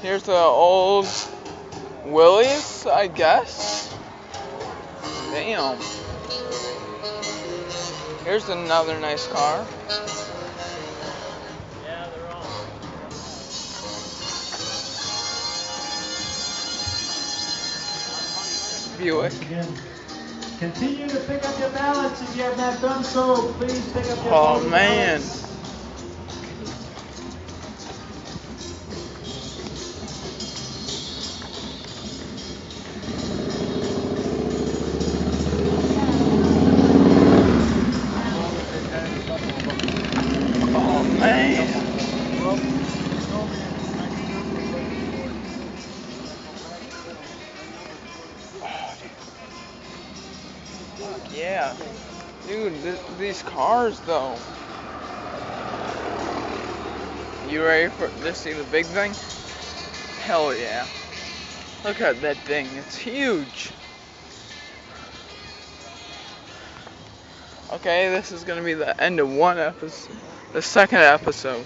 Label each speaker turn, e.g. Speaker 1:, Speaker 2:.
Speaker 1: Here's the old Willys, I guess. Damn. Here's another nice car.
Speaker 2: Yeah, they're all.
Speaker 1: Buick.
Speaker 3: Again, continue to pick up your ballots if you have not done so. Please pick up your
Speaker 1: Oh
Speaker 3: voting
Speaker 1: man.
Speaker 3: ballots.
Speaker 1: Oh man. Fuck yeah. Dude, these cars though. You ready to see the big thing? Hell yeah. Look at that thing. It's huge. Okay, this is gonna be the end of one episode. The second episode.